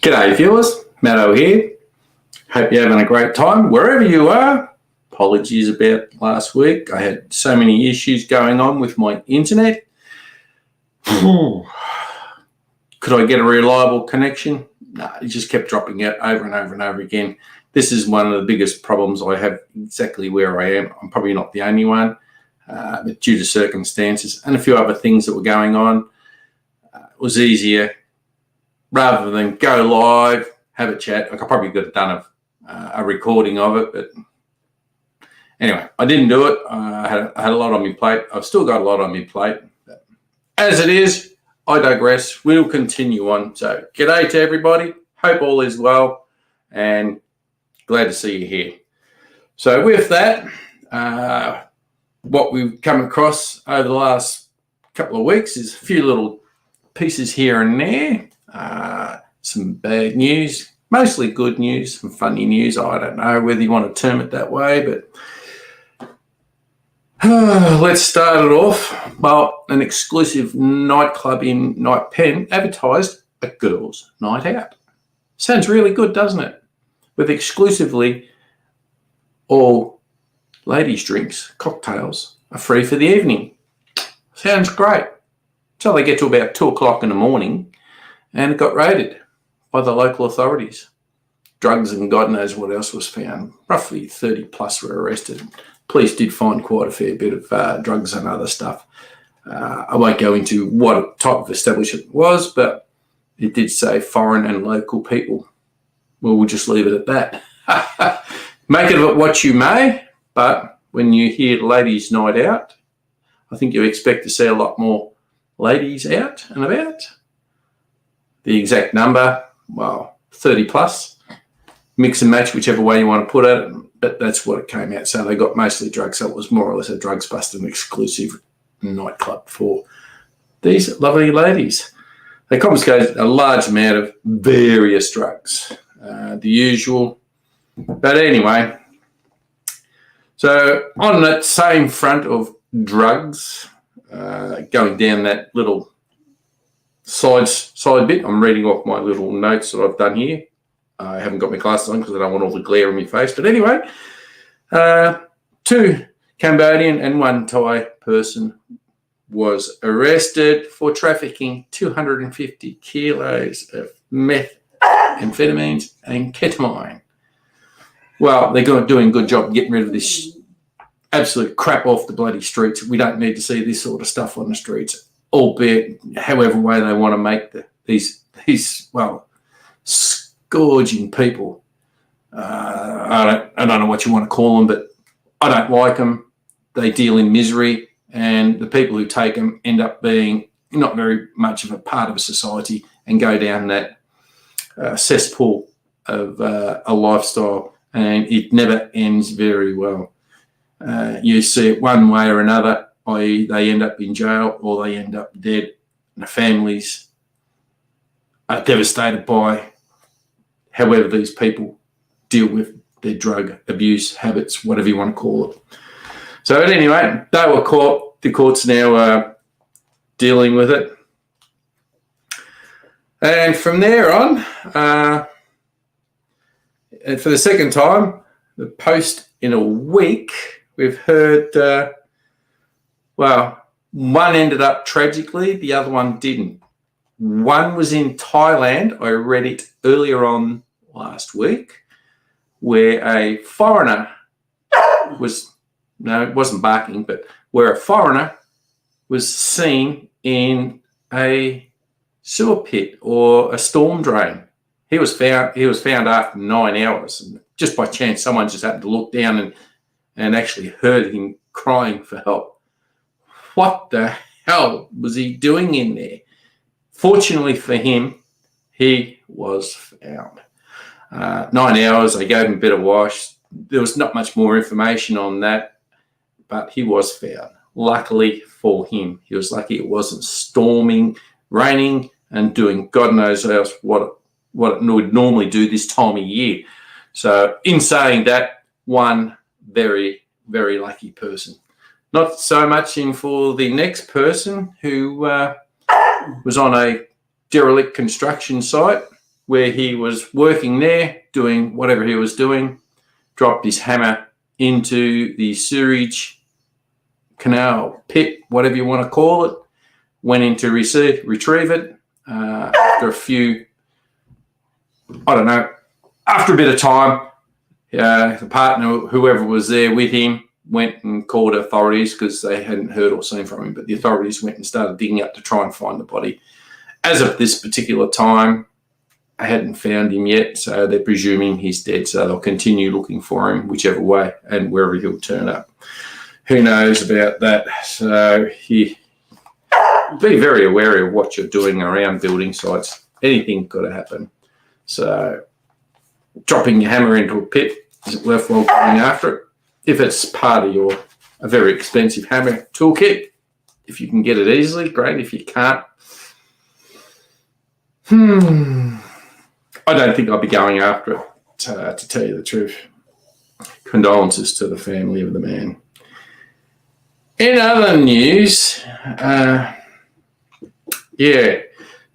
G'day viewers, Matto here. Hope you're having a great time wherever you are. Apologies about last week. I had so many issues going on with my internet. Could I get a reliable connection? No, it just kept dropping out over and over and over again. This is one of the biggest problems I have exactly where I am. I'm probably not the only one, but due to circumstances and a few other things that were going on, it was easier rather than go live, have a chat. I probably could have done a recording of it, but anyway, I didn't do it. I had a lot on my plate. I've still got a lot on my plate. But as it is, I digress. We'll continue on. So, g'day to everybody. Hope all is well, and glad to see you here. So, with that, what we've come across over the last couple of weeks is a few little pieces here and there. Some bad news, mostly good news, some funny news. I don't know whether you want to term it that way, but let's start it off. Well, an exclusive nightclub in Phnom Penh advertised a girls' night out. Sounds really good, doesn't it? With exclusively all ladies' drinks, cocktails are free for the evening. Sounds great. So they get to about 2 o'clock in the morning and it got raided by the local authorities. Drugs and God knows what else was found. Roughly 30 plus were arrested. Police did find quite a fair bit of drugs and other stuff. I won't go into what type of establishment it was, but it did say foreign and local people. Well, we'll just leave it at that. Make of it what you may, but when you hear ladies' night out, I think you expect to see a lot more ladies out and about. The exact number, well, 30 plus. Mix and match, whichever way you want to put it, but that's what it came out. So they got mostly drugs, so it was more or less a drugs bust, an exclusive nightclub for these lovely ladies. They confiscated a large amount of various drugs, the usual. But anyway, so on that same front of drugs, going down that little side bit, I'm reading off my little notes that I've done here. I haven't got my glasses on because I don't want all the glare in my face. But anyway, 2 Cambodian and 1 Thai person was arrested for trafficking 250 kilos of methamphetamines and ketamine. Well, they're doing a good job getting rid of this absolute crap off the bloody streets. We don't need to see this sort of stuff on the streets, albeit however way they want to make these scourging people. I don't know what you want to call them, but I don't like them. They deal in misery, and the people who take them end up being not very much of a part of a society and go down that cesspool of a lifestyle, and it never ends very well. You see it one way or another, i.e. they end up in jail or they end up dead, and the families are devastated by however these people deal with their drug abuse habits, whatever you want to call it. So anyway, they were caught. The court's now dealing with it. And from there on, and for the second time, the post in a week, we've heard, one ended up tragically, the other one didn't. One was in Thailand. I read it earlier on last week, where a foreigner it wasn't barking, but where a foreigner was seen in a sewer pit or a storm drain. He was found after 9 hours, and just by chance, someone just happened to look down and actually heard him crying for help. What the hell was he doing in there? Fortunately for him, he was found. 9 hours, they gave him a bit of wash. There was not much more information on that, but he was found. Luckily for him, he was lucky it wasn't storming, raining, and doing God knows else what it would normally do this time of year. So in saying that, one very, very lucky person. Not so much in for the next person who was on a derelict construction site where he was working there, doing whatever he was doing, dropped his hammer into the sewage canal pit, whatever you want to call it, went in to retrieve it. After a few, after a bit of time, the partner, whoever was there with him, went and called authorities because they hadn't heard or seen from him, but the authorities went and started digging up to try and find the body. As of this particular time, I hadn't found him yet, so they're presuming he's dead, so they'll continue looking for him whichever way and wherever he'll turn up. Who knows about that? So be very aware of what you're doing around building sites. Anything could happen. So dropping your hammer into a pit, is it worthwhile going after it? If it's part of a very expensive hammer toolkit, if you can get it easily, great. If you can't, I don't think I'll be going after it, to tell you the truth. Condolences to the family of the man. In other news,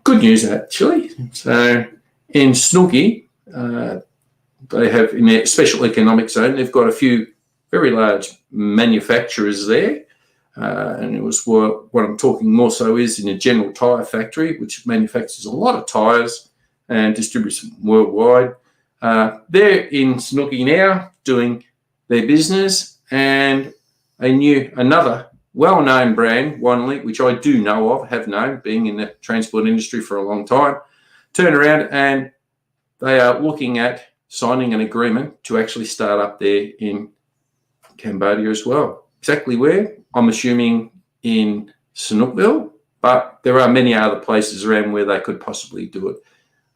good news actually. So in Snooki, they have in their special economic zone, they've got a few very large manufacturers there. And it was what I'm talking more so is in a general tyre factory, which manufactures a lot of tyres and distributes them worldwide. They're in Snooki now doing their business, and another well-known brand, Wanley, which I do know of, have known, being in the transport industry for a long time, turn around and they are looking at signing an agreement to actually start up there in Cambodia as well. Exactly where? I'm assuming in Sihanoukville, but there are many other places around where they could possibly do it.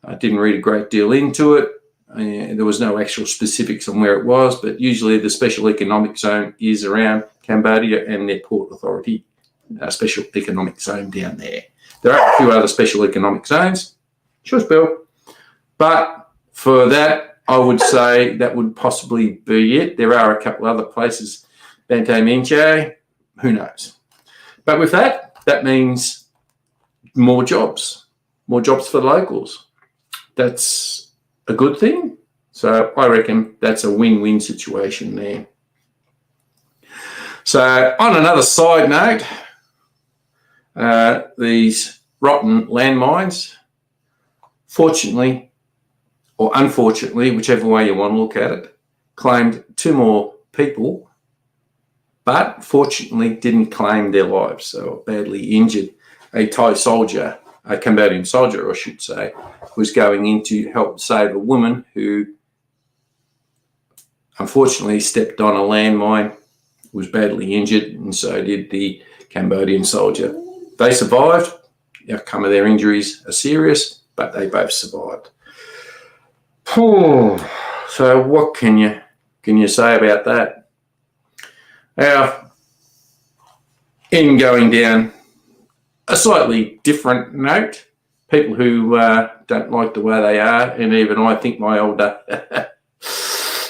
I didn't read a great deal into it. There was no actual specifics on where it was, but usually the special economic zone is around Cambodia and their port authority, special economic zone down there. There are a few other special economic zones, sure, Bill, but for that, I would say that would possibly be it. There are a couple other places, Banteay Menche, who knows? But with that, that means more jobs for the locals. That's a good thing. So I reckon that's a win-win situation there. So on another side note, these rotten landmines, fortunately or unfortunately, whichever way you want to look at it, claimed 2 more people, but fortunately didn't claim their lives. So badly injured. A Thai soldier, a Cambodian soldier, I should say, was going in to help save a woman who unfortunately stepped on a landmine, was badly injured, and so did the Cambodian soldier. They survived. The outcome of their injuries are serious, but they both survived. So what can you say about that? Now, in going down a slightly different note, people who don't like the way they are, and even I think my older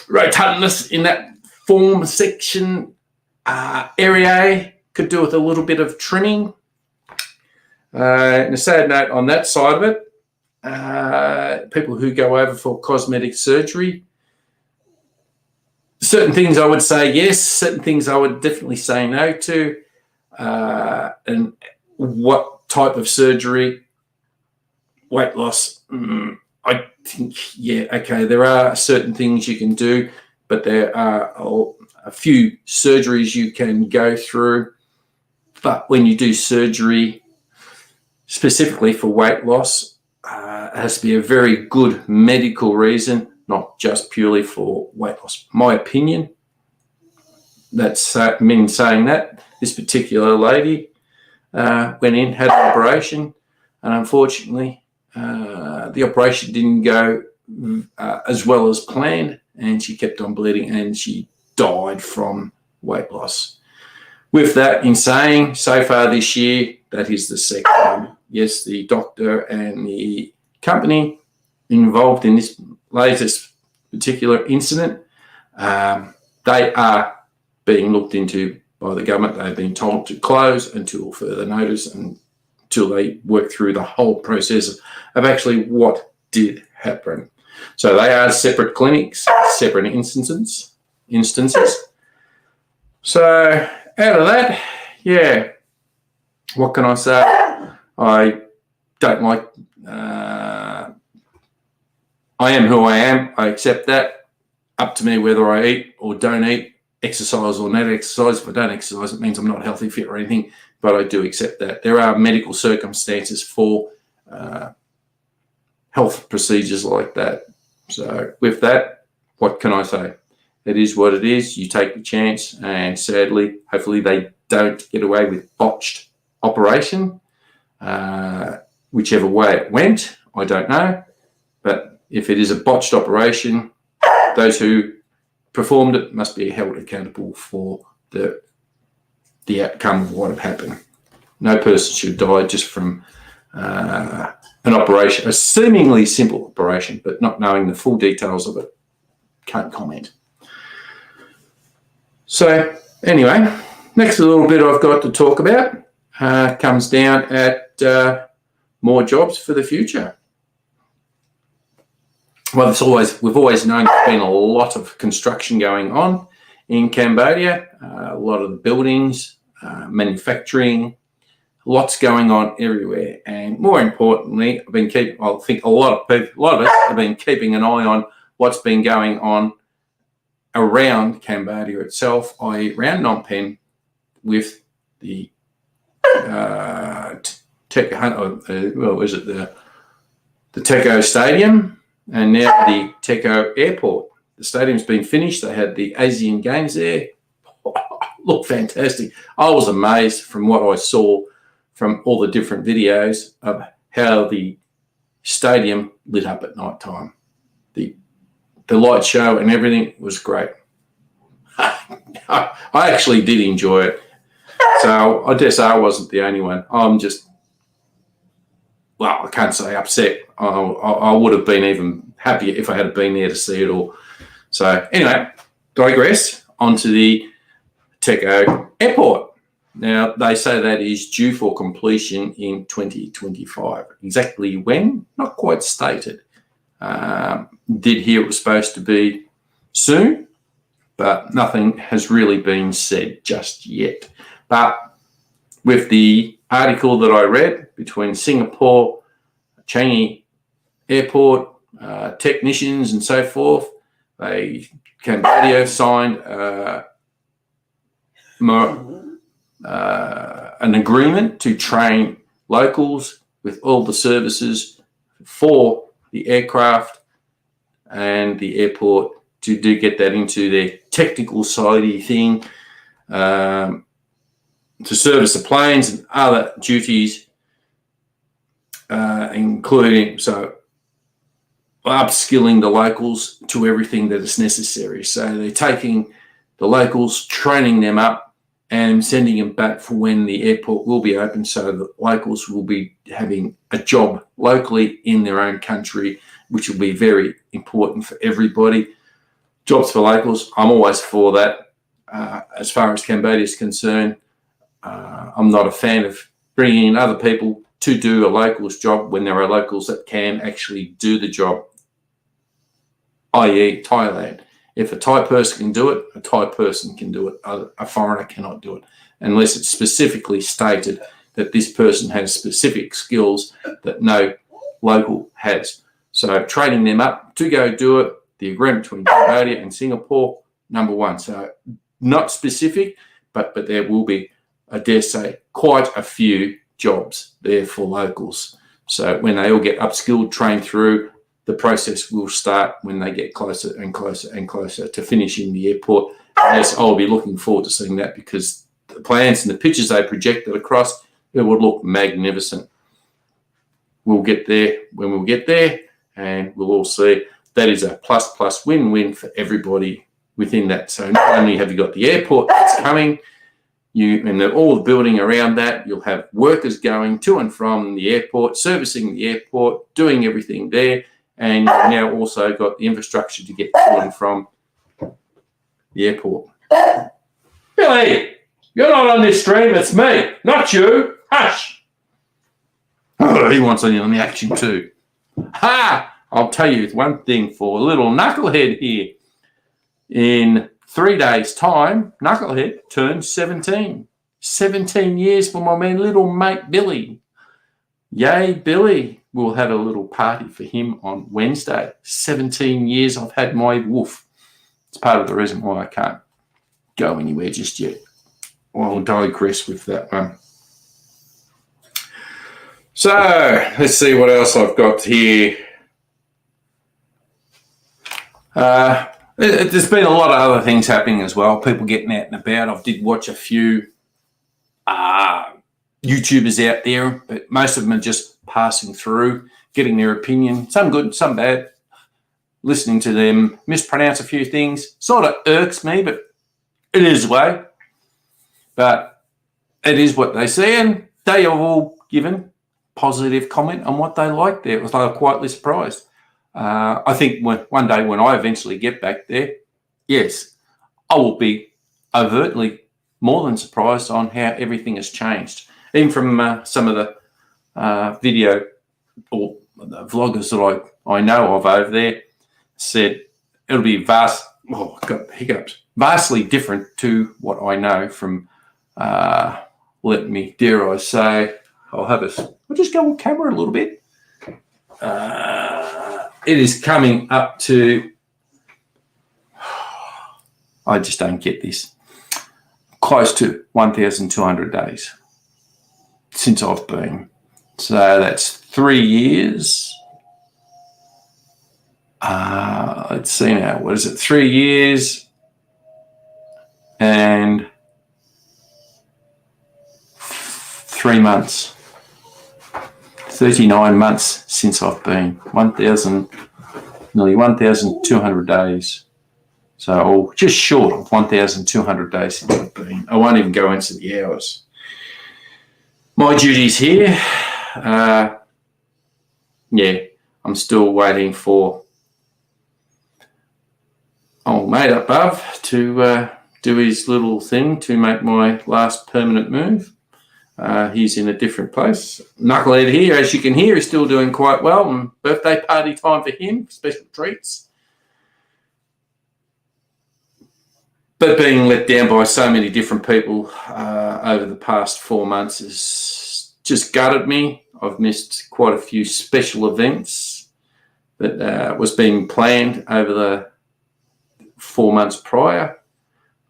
rotundness in that form section area could do with a little bit of trimming. And a sad note on that side of it, people who go over for cosmetic surgery, certain things I would say yes, certain things I would definitely say no to. And what type of surgery? Weight loss. I think, okay, there are certain things you can do, but there are a few surgeries you can go through. But when you do surgery specifically for weight loss, it has to be a very good medical reason, not just purely for weight loss. My opinion, that's me saying that. This particular lady went in, had an operation, and unfortunately the operation didn't go as well as planned, and she kept on bleeding and she died from weight loss. With that in saying, so far this year, that is the second one. Yes, the doctor and the company involved in this latest particular incident, they are being looked into by the government. They've been told to close until further notice and until they work through the whole process of actually what did happen. So they are separate clinics, separate instances. So out of that, yeah, what can I say? I don't like, I am who I am. I accept that. Up to me whether I eat or don't eat, exercise or not exercise. If I don't exercise, it means I'm not healthy, fit or anything, but I do accept that. There are medical circumstances for health procedures like that. So with that, what can I say? It is what it is. You take the chance, and sadly, hopefully they don't get away with botched operation. Whichever way it went, I don't know. But if it is a botched operation, those who performed it must be held accountable for the outcome of what had happened. No person should die just from an operation, a seemingly simple operation, but not knowing the full details of it. Can't comment. So anyway, next little bit I've got to talk about comes down at more jobs for the future. Well, we've always known there's been a lot of construction going on in Cambodia, a lot of the buildings, manufacturing, lots going on everywhere. And more importantly, I think a lot of us have been keeping an eye on what's been going on around Cambodia itself, i.e. around Phnom Penh, with the the Techo Stadium, and now the Techo Airport. The stadium's been finished. They had the Asian Games there. Looked fantastic. I was amazed from what I saw from all the different videos of how the stadium lit up at night time. The light show and everything was great. I actually did enjoy it. So I dare say I wasn't the only one. I'm just, well, I can't say upset. I would have been even happier if I had been there to see it all. So anyway, digress onto the Techo Airport. Now, they say that is due for completion in 2025. Exactly when? Not quite stated. Did hear it was supposed to be soon, but nothing has really been said just yet. But with the article that I read between Singapore, Changi Airport, technicians and so forth, Cambodia signed an agreement to train locals with all the services for the aircraft and the airport to do get that into their technical sidey thing, to service the planes and other duties, including upskilling the locals to everything that is necessary. So they're taking the locals, training them up, and sending them back for when the airport will be open, so the locals will be having a job locally in their own country, which will be very important for everybody. Jobs for locals, I'm always for that. As far as Cambodia is concerned, I'm not a fan of bringing in other people to do a local's job when there are locals that can actually do the job, i.e. Thailand. If a Thai person can do it, a Thai person can do it. A foreigner cannot do it unless it's specifically stated that this person has specific skills that no local has. So training them up to go do it, the agreement between Cambodia and Singapore, number one. So not specific, but there will be, I dare say, quite a few jobs there for locals. So when they all get upskilled, trained through, the process will start when they get closer and closer and closer to finishing the airport. Yes, I'll be looking forward to seeing that, because the plans and the pictures they projected across, it would look magnificent. We'll get there when we'll get there, and we'll all see that is a plus win-win for everybody within that. So not only have you got the airport that's coming, all the building around that, you'll have workers going to and from the airport, servicing the airport, doing everything there. And you've now also got the infrastructure to get to and from the airport. Billy, you're not on this stream, it's me, not you. Hush. Oh, he wants on the action too. Ha! I'll tell you one thing for a little knucklehead here. In 3 days' time, knucklehead turns 17. 17 years for my man, little mate Billy. Yay, Billy. We'll have a little party for him on Wednesday. 17 years I've had my woof. It's part of the reason why I can't go anywhere just yet. I'll digress with that one. So, let's see what else I've got here. There's been a lot of other things happening as well. People getting out and about. I did watch a few YouTubers out there, but most of them are just passing through, getting their opinion. Some good, some bad. Listening to them mispronounce a few things sort of irks me, but it is the way. But it is what they say, and they have all given positive comment on what they liked there. It was like quietly surprised. I think one day when I eventually get back there, yes, I will be overtly more than surprised on how everything has changed. Even from some of the video or the vloggers that I know of over there said it'll be vastly different to what I know from, dare I say, I'll just go on camera a little bit. It is coming up to, I just don't get this, close to 1,200 days since I've been. So that's 3 years. Let's see now, what is it? 3 years and 3 months. 39 months since I've been. Nearly 1,200 days. So just short of 1,200 days since I've been. I won't even go into the hours. My duties here, I'm still waiting for old mate above to do his little thing to make my last permanent move. He's in a different place. Knucklehead here, as you can hear, is still doing quite well. And birthday party time for him, special treats. But being let down by so many different people over the past 4 months has just gutted me. I've missed quite a few special events that was being planned over the 4 months prior.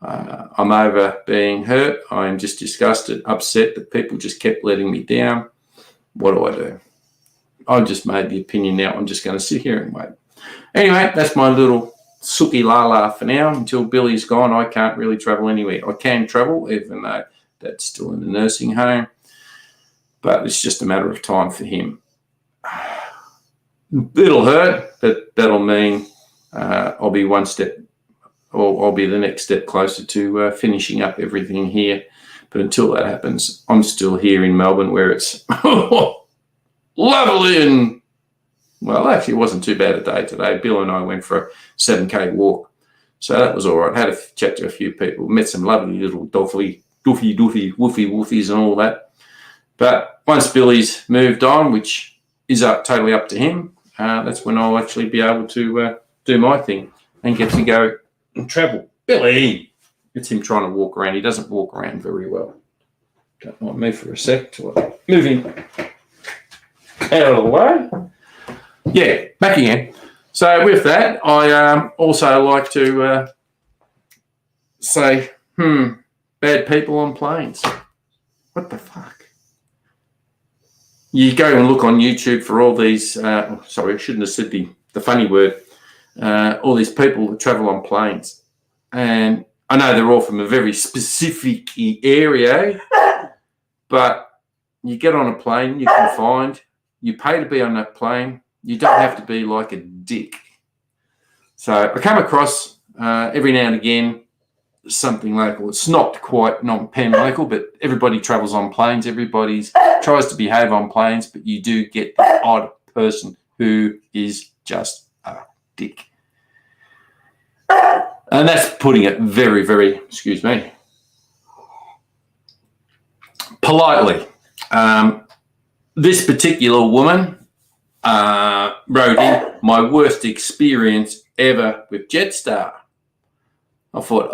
I'm over being hurt. I'm just disgusted, upset that people just kept letting me down. What do? I've just made the opinion now. I'm just going to sit here and wait. Anyway, that's my little sookie la for now. Until Billy's gone, I can't really travel anywhere. I can travel, even though Dad's still in the nursing home. But it's just a matter of time for him. It'll hurt, but that'll mean I'll be I'll be the next step closer to finishing up everything here. But until that happens, I'm still here in Melbourne, where it's lovely. And, well, actually, it wasn't too bad a day today. Bill and I went for a 7K walk. So that was all right. Had a chat to a few people, met some lovely little doofy, woofies and all that. But once Billy's moved on, which is totally up to him, that's when I'll actually be able to do my thing and get to go and travel. Billy! It's him trying to walk around. He doesn't walk around very well. Don't mind me for a sec till I move him out of the way. Yeah, back again. So with that, I also like to say, bad people on planes. What the fuck? You go and look on YouTube for all these, sorry, I shouldn't have said the funny word, all these people that travel on planes. And I know they're all from a very specific area, but you get on a plane, you're confined, you pay to be on that plane, you don't have to be like a dick. So I come across every now and again something local. It's not quite Phnom Pen local, but everybody travels on planes. Everybody tries to behave on planes, but you do get the odd person who is just a dick. And that's putting it very, very, politely. This particular woman wrote in my worst experience ever with Jetstar. I thought,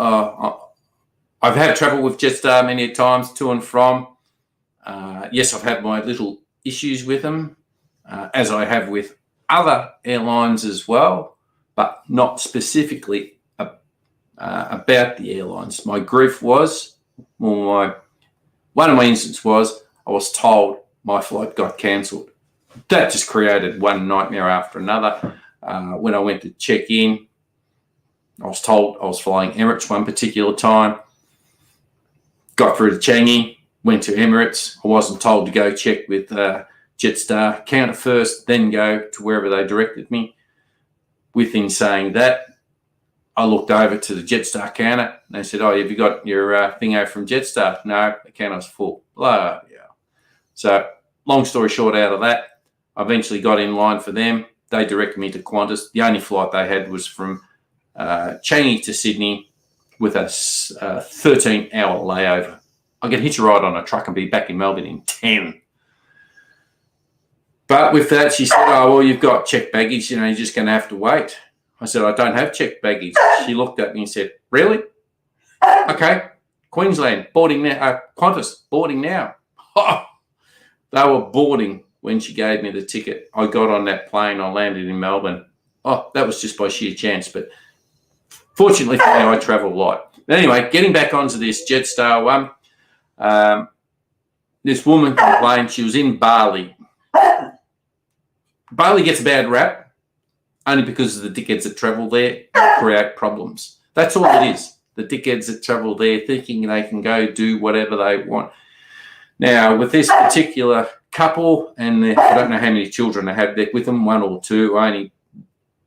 I've had trouble with Jetstar many times to and from. Yes, I've had my little issues with them, as I have with other airlines as well, but not specifically about the airlines. My grief was, one of my instances was, I was told my flight got cancelled. That just created one nightmare after another. When I went to check in, I was told I was flying Emirates one particular time. Got through to Changi, went to Emirates. I wasn't told to go check with Jetstar counter first, then go to wherever they directed me. Within saying that, I looked over to the Jetstar counter and they said, "Oh, have you got your thingo from Jetstar?" "No, the counter's full." Blah, yeah. So, long story short, out of that, I eventually got in line for them. They directed me to Qantas. The only flight they had was from Changi to Sydney with a 13-hour layover. I could hitch a ride on a truck and be back in Melbourne in 10. But with that, she said, "Oh, well, you've got checked baggage, you're just going to have to wait." I said, "I don't have checked baggage." She looked at me and said, "Really? Okay, Queensland, boarding now, Qantas, boarding now." They were boarding when she gave me the ticket. I got on that plane, I landed in Melbourne. That was just by sheer chance, but fortunately for me, I travel light. But anyway, getting back onto this Jetstar one, this woman complained she was in Bali. Bali gets a bad rap only because of the dickheads that travel there create problems. That's all it is. The dickheads that travel there thinking they can go do whatever they want. Now, with this particular couple, and I don't know how many children they had there with them, one or two. I only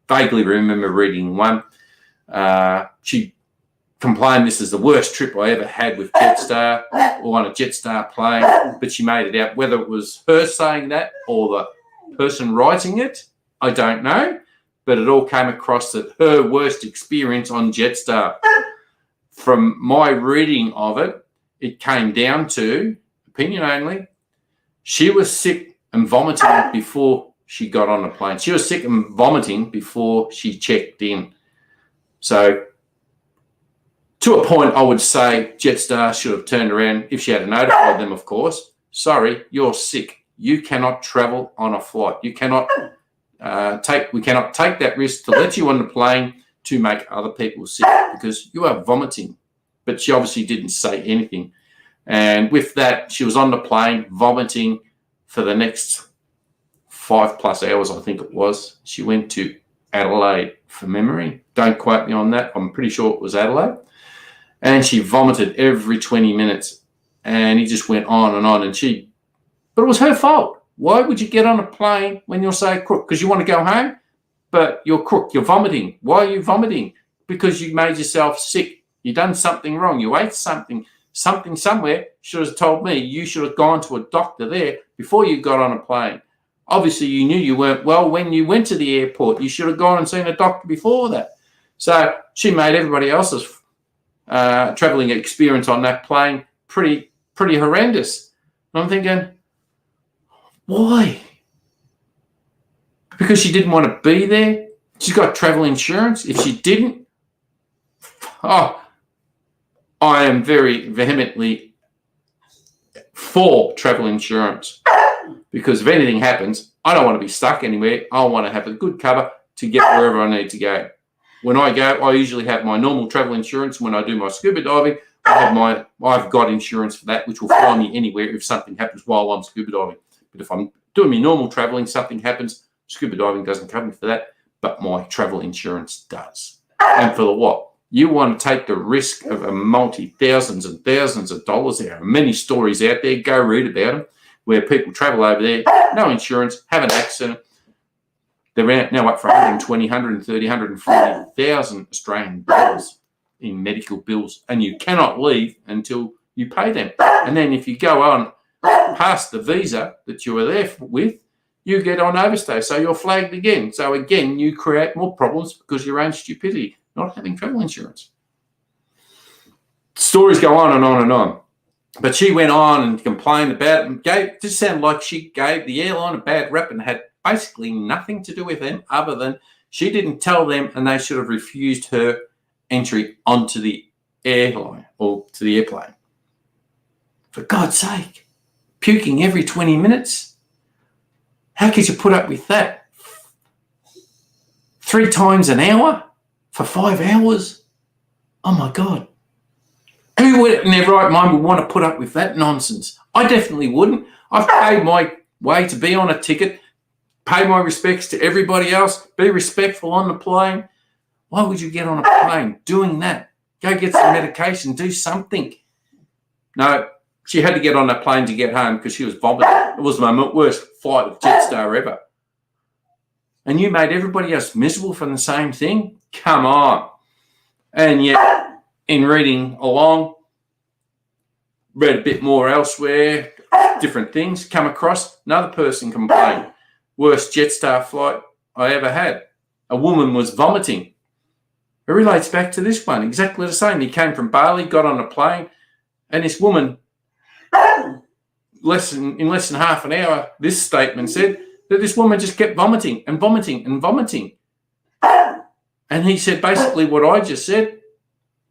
vaguely remember reading one. She complained this is the worst trip I ever had with Jetstar or on a Jetstar plane, but she made it out. Whether it was her saying that or the person writing it, I don't know, but it all came across that her worst experience on Jetstar. From my reading of it, it came down to, opinion only, she was sick and vomiting before she got on the plane. She was sick and vomiting before she checked in. So, to a point, I would say Jetstar should have turned around, if she had notified them, of course. "Sorry, you're sick. You cannot travel on a flight. You cannot we cannot take that risk to let you on the plane to make other people sick because you are vomiting." But she obviously didn't say anything. And with that, she was on the plane vomiting for the next 5+ hours, I think it was. She went to Adelaide from memory. Don't quote me on that. I'm pretty sure it was Adelaide. And she vomited every 20 minutes. And he just went on and on. But it was her fault. Why would you get on a plane when you're so crook? Because you want to go home, but you're crook. You're vomiting. Why are you vomiting? Because you made yourself sick. You done something wrong. You ate something somewhere. Should have told me. You should have gone to a doctor there before you got on a plane. Obviously, you knew you weren't well when you went to the airport. You should have gone and seen a doctor before that. So she made everybody else's traveling experience on that plane pretty horrendous. And I'm thinking, why? Because she didn't want to be there? She's got travel insurance. If she didn't, I am very vehemently for travel insurance because if anything happens, I don't want to be stuck anywhere. I want to have a good cover to get wherever I need to go. When I go, I usually have my normal travel insurance. When I do my scuba diving, I've got insurance for that, which will fly me anywhere if something happens while I'm scuba diving. But if I'm doing my normal traveling, something happens, scuba diving doesn't cover me for that, but my travel insurance does. And for the what? You want to take the risk of a multi-thousands and thousands of dollars. There are many stories out there, go read about them, where people travel over there, no insurance, have an accident. They're now up for 120, 130, 140,000 Australian dollars in medical bills, and you cannot leave until you pay them. And then if you go on past the visa that you were there with, you get on overstay, so you're flagged again. So again, you create more problems because of your own stupidity, not having travel insurance. Stories go on and on and on. But she went on and complained about it. Just sounded like she gave the airline a bad rep and had basically nothing to do with them other than she didn't tell them and they should have refused her entry onto the airline or to the airplane. For God's sake, puking every 20 minutes? How could you put up with that? 3 times an hour for 5 hours? Oh my God. Who would in their right mind would want to put up with that nonsense? I definitely wouldn't. I've paid my way to be on a ticket, pay my respects to everybody else, be respectful on the plane. Why would you get on a plane doing that? Go get some medication, do something. No, she had to get on a plane to get home because she was vomiting. It was my worst flight of Jetstar ever. And you made everybody else miserable from the same thing? Come on. And yet, in reading along, read a bit more elsewhere, different things, come across another person complained. Worst Jetstar flight I ever had. A woman was vomiting. It relates back to this one, exactly the same. He came from Bali, got on a plane, and this woman, in less than half an hour, this statement said that this woman just kept vomiting and vomiting and vomiting. And he said basically what I just said.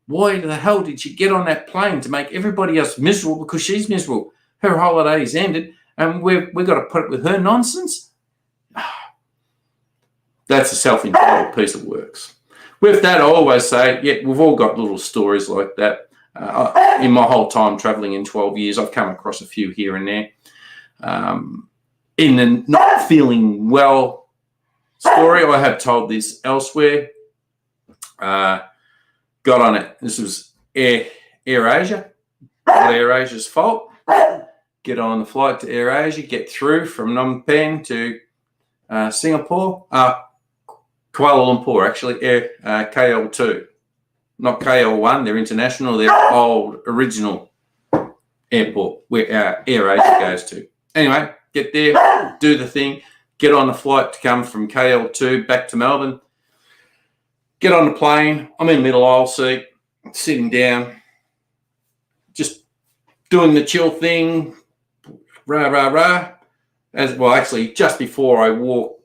Why the hell did she get on that plane to make everybody else miserable because she's miserable? Her holiday's ended and we've got to put up with her nonsense? That's a self-entitled piece of works. With that, I always say, yeah, we've all got little stories like that. In my whole time travelling in 12 years, I've come across a few here and there. In the not feeling well story, I have told this elsewhere. Got on it. This was Air Asia. Not Air Asia's fault. Get on the flight to Air Asia, get through from Phnom Penh to Singapore. Kuala Lumpur, actually, KL2. Not KL1, they're international. They're old, original airport where Air Asia goes to. Anyway, get there, do the thing, get on the flight to come from KL2 back to Melbourne. Get on the plane. I'm in the middle aisle seat, sitting down, just doing the chill thing, rah, rah, rah. Actually, just before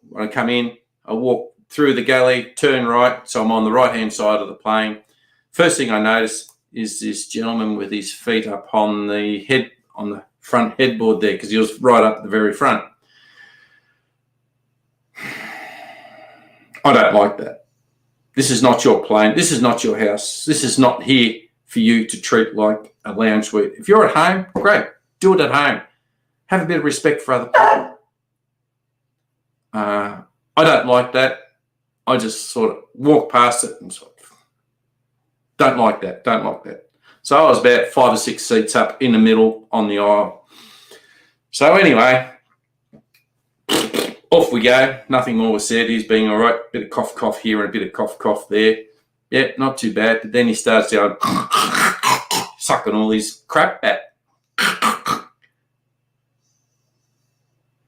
when I come in, I walk through the galley, turn right, so I'm on the right-hand side of the plane. First thing I notice is this gentleman with his feet up on the front headboard there, because he was right up at the very front. I don't like that. This is not your plane. This is not your house. This is not here for you to treat like a lounge suite. If you're at home, great. Do it at home. Have a bit of respect for other people. I don't like that. I just sort of walk past it and sort of don't like that. So I was about 5 or 6 seats up in the middle on the aisle. So anyway, off we go. Nothing more was said. He's being all right. Bit of cough here and a bit of cough there. Yeah, not too bad. But then he starts down sucking all his crap back.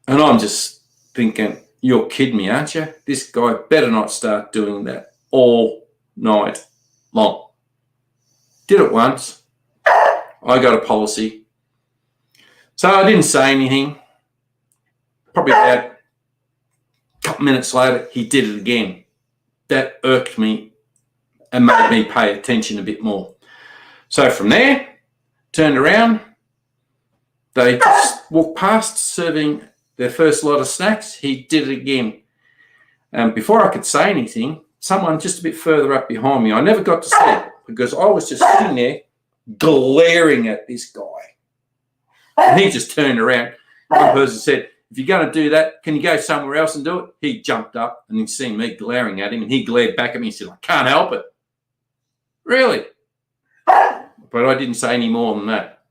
And I'm just thinking, you're kidding me, aren't you? This guy better not start doing that all night long. Did it once. I got a policy. So I didn't say anything. Probably about a couple minutes later, he did it again. That irked me and made me pay attention a bit more. So from there, turned around. They just walked past serving their first lot of snacks. He did it again. And before I could say anything, someone just a bit further up behind me, I never got to see it because I was just sitting there glaring at this guy. And he just turned around. One person said, if you're going to do that, can you go somewhere else and do it? He jumped up and he seen me glaring at him and he glared back at me and said, I can't help it. Really? But I didn't say any more than that.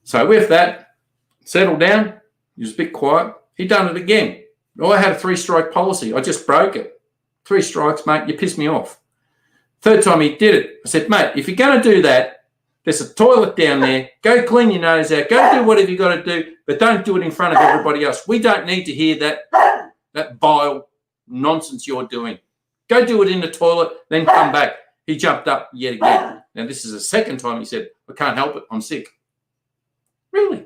So with that, settled down. He was a bit quiet. He done it again. I had a 3-strike policy. I just broke it. 3 strikes, mate. You pissed me off. Third time he did it. I said, mate, if you're going to do that, there's a toilet down there. Go clean your nose out. Go do whatever you got to do, but don't do it in front of everybody else. We don't need to hear that vile nonsense you're doing. Go do it in the toilet, then come back. He jumped up yet again. Now, this is the second time he said, I can't help it. I'm sick. Really?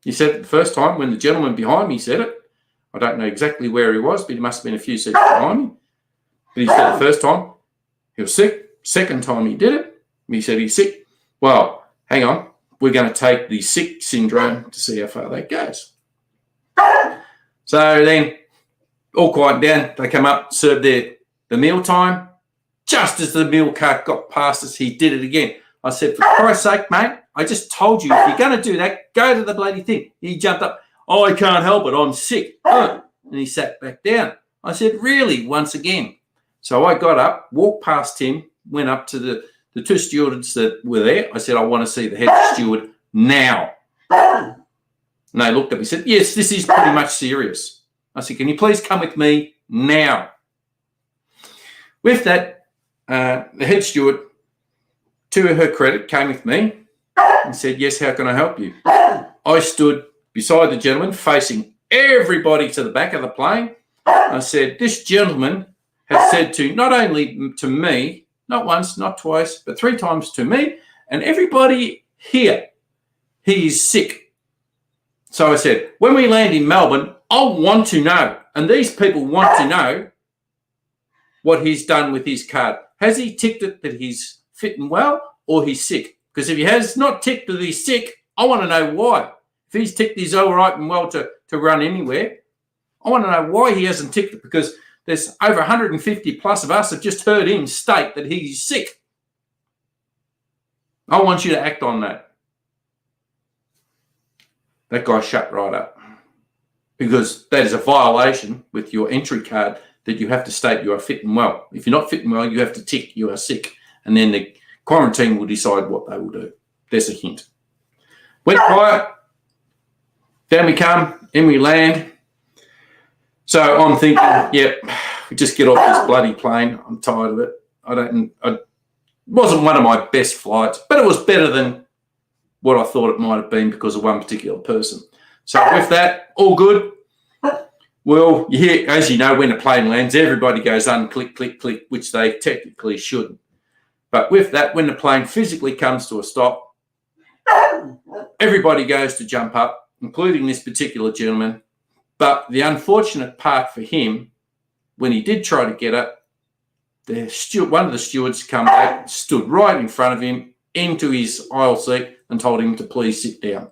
He said it the first time when the gentleman behind me said it. I don't know exactly where he was, but he must have been a few seats behind me. But he said the first time he was sick. Second time he did it, he said he's sick. Well, hang on. We're going to take the sick syndrome to see how far that goes. So then, all quiet down. They come up, served the meal time. Just as the meal cart got past us, he did it again. I said, for Christ's sake, mate, I just told you, if you're going to do that, go to the bloody thing. He jumped up. Oh, I can't help it. I'm sick. Oh. And he sat back down. I said, really, once again. So I got up, walked past him, went up to the two stewards that were there. I said, I want to see the head steward now. And they looked at me and said, yes, this is pretty much serious. I said, can you please come with me now? With that, the head steward, to her credit, came with me and said, yes, how can I help you? I stood beside the gentleman, facing everybody to the back of the plane. I said, this gentleman has said to not only to me, not once, not twice, but 3 times to me and everybody here, he is sick. So I said, when we land in Melbourne, I want to know, and these people want to know what he's done with his card. Has he ticked it that he's fit and well or he's sick? Because if he has not ticked that he's sick, I want to know why. If he's ticked he's all right and well to run anywhere, I want to know why he hasn't ticked it, because there's over 150 plus of us have just heard him state that he's sick. I want you to act on that. That guy shut right up, because that is a violation with your entry card that you have to state you are fit and well. If you're not fit and well, you have to tick you are sick, and then the quarantine will decide what they will do. There's a hint. Went quiet. Down we come, in we land. So I'm thinking, yep, we just get off this bloody plane. I'm tired of it. It wasn't one of my best flights, but it was better than what I thought it might have been because of one particular person. So with that, all good. Well, you hear, as you know, when a plane lands, everybody goes unclick, click, click, which they technically shouldn't. But with that, when the plane physically comes to a stop, everybody goes to jump up, including this particular gentleman. But the unfortunate part for him, when he did try to get up, one of the stewards come back, stood right in front of him into his aisle seat and told him to please sit down.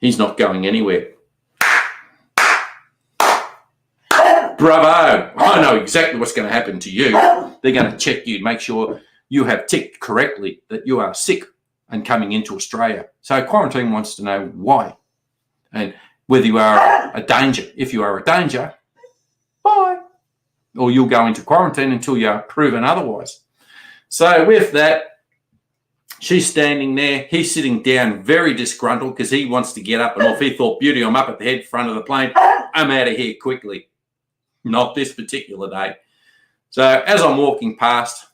He's not going anywhere. Bravo. I know exactly what's going to happen to you. They're going to check you, make sure you have ticked correctly that you are sick and coming into Australia. So quarantine wants to know why and whether you are a danger. If you are a danger, bye. Or you'll go into quarantine until you are proven otherwise. So with that, she's standing there. He's sitting down very disgruntled because he wants to get up and off. He thought, beauty, I'm up at the head front of the plane. I'm out of here quickly. Not this particular day. So as I'm walking past,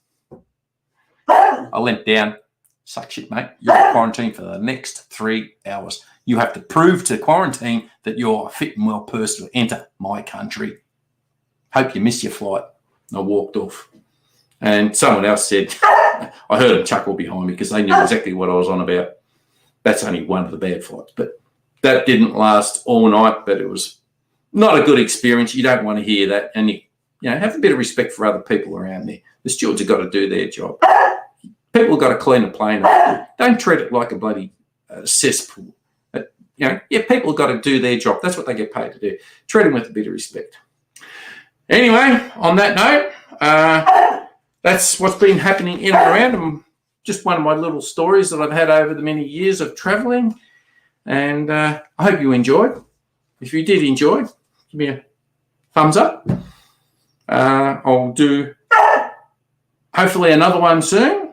I leant down. Suck shit, mate. You're in quarantine for the next 3 hours. You have to prove to quarantine that you're a fit and well person to enter my country. Hope you miss your flight. I walked off. And someone else said, I heard them chuckle behind me because they knew exactly what I was on about. That's only one of the bad flights. But that didn't last all night, but it was not a good experience. You don't want to hear that. And you have a bit of respect for other people around there. The stewards have got to do their job. People have got to clean a plane up. Don't treat it like a bloody cesspool. People have got to do their job. That's what they get paid to do. Treat them with a bit of respect. Anyway, on that note, that's what's been happening in and around. And just one of my little stories that I've had over the many years of travelling. And I hope you enjoyed. If you did enjoy, give me a thumbs up. I'll do hopefully another one soon.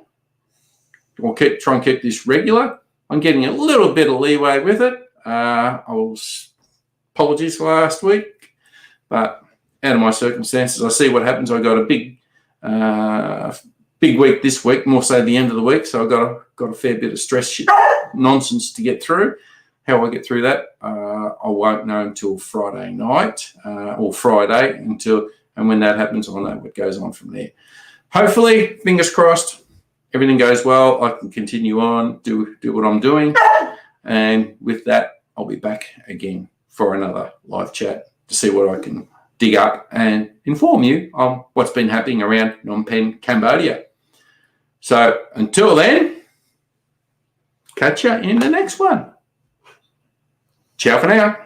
I'll try and keep this regular. I'm getting a little bit of leeway with it. Apologies for last week, but out of my circumstances, I see what happens. I got a big week this week, more so the end of the week. So I got a fair bit of stress shit nonsense to get through. How I get through that, I won't know until Friday night or Friday and when that happens, I'll know what goes on from there. Hopefully, fingers crossed, everything goes well. I can continue on, do what I'm doing. And with that, I'll be back again for another live chat to see what I can dig up and inform you on what's been happening around Phnom Penh, Cambodia. So until then, catch you in the next one. Ciao for now.